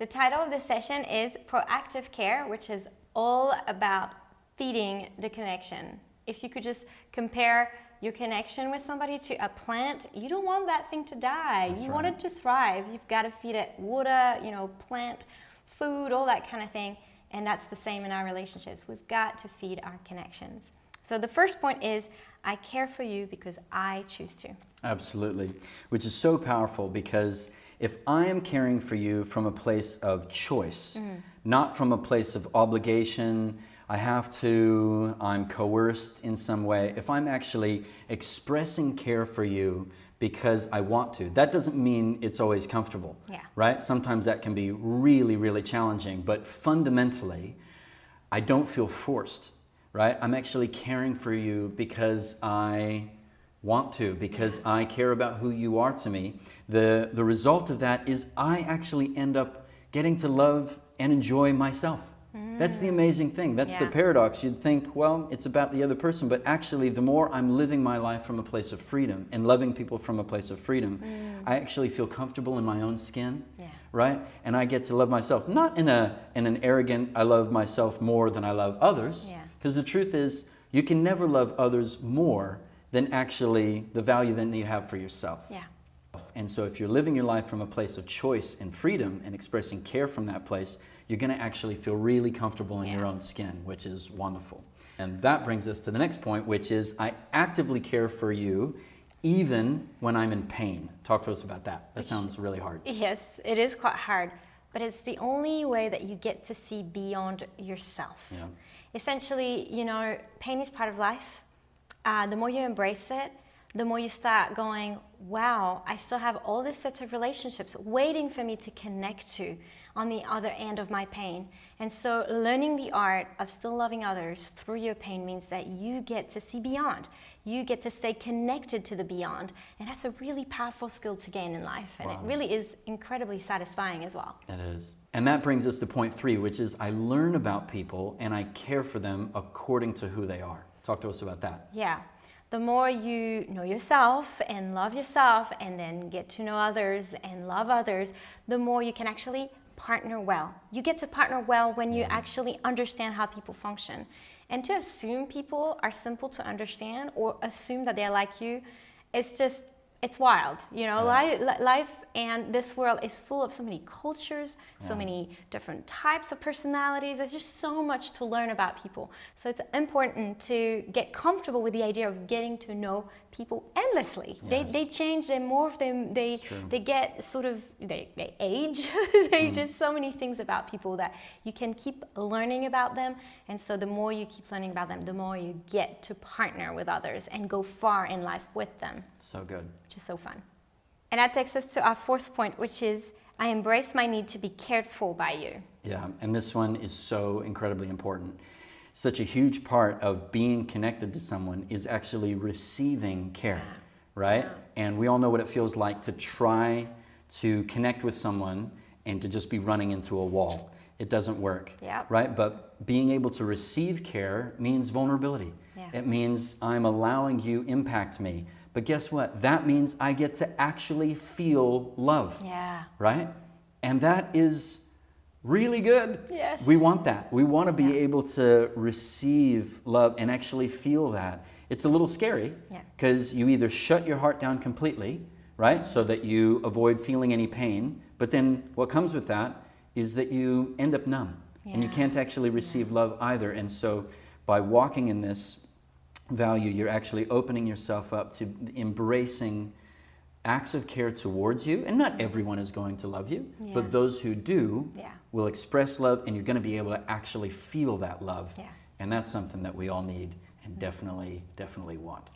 title of this session is Proactive Care, which is all about feeding the connection. If you could just compare your connection with somebody to a plant, you don't want that thing to die. You want it to thrive. You've got to feed it water, plant, food, all that kind of thing. And that's the same in our relationships. We've got to feed our connections. So the first point is, I care for you because I choose to. Absolutely, which is so powerful, because if I am caring for you from a place of choice, not from a place of obligation, I have to, I'm coerced in some way, if I'm actually expressing care for you because I want to, that doesn't mean it's always comfortable, right? Sometimes that can be really, really challenging, but fundamentally, I don't feel forced, right? I'm actually caring for you because I want to, because I care about who you are to me. The result of that is I actually end up getting to love and enjoy myself. That's the amazing thing. That's the paradox. You'd think, well, it's about the other person, but actually the more I'm living my life from a place of freedom and loving people from a place of freedom, I actually feel comfortable in my own skin, right? And I get to love myself, not in an arrogant, I love myself more than I love others, because the truth is, you can never love others more than actually the value that you have for yourself. And so if you're living your life from a place of choice and freedom and expressing care from that place, you're going to actually feel really comfortable in your own skin, which is wonderful. And that brings us to the next point, which is I actively care for you even when I'm in pain. Talk to us about that. That sounds really hard. Yes, it is quite hard, but it's the only way that you get to see beyond yourself. Essentially, pain is part of life. The more you embrace it, the more you start going, wow, I still have all these sets of relationships waiting for me to connect to on the other end of my pain. And so learning the art of still loving others through your pain means that you get to see beyond. You get to stay connected to the beyond. And that's a really powerful skill to gain in life. And it really is incredibly satisfying as well. It is. And that brings us to point 3, which is I learn about people and I care for them according to who they are. Talk to us about that. Yeah. The more you know yourself and love yourself and then get to know others and love others, the more you can actually partner well. You get to partner well when you actually understand how people function. And to assume people are simple to understand or assume that they're like you, it's wild. Life and this world is full of so many cultures, so many different types of personalities. There's just so much to learn about people. So it's important to get comfortable with the idea of getting to know people endlessly. They change, they morph, they get sort of, they age. There's just so many things about people that you can keep learning about them. And so the more you keep learning about them, the more you get to partner with others and go far in life with them. So good. Which is so fun. And that takes us to our 4th point, which is I embrace my need to be cared for by you. Yeah, and this one is so incredibly important. Such a huge part of being connected to someone is actually receiving care, right? And we all know what it feels like to try to connect with someone and to just be running into a wall. It doesn't work, right? But being able to receive care means vulnerability. It means I'm allowing you impact me. But guess what? That means I get to actually feel love, right? And that is really good. Yes. We want that. We want to be able to receive love and actually feel that. It's a little scary because you either shut your heart down completely, right? So that you avoid feeling any pain. But then what comes with that is that you end up numb and you can't actually receive love either. And so by walking in this value, you're actually opening yourself up to embracing acts of care towards you. And not everyone is going to love you, but those who do will express love, and you're going to be able to actually feel that love. And that's something that we all need and definitely want.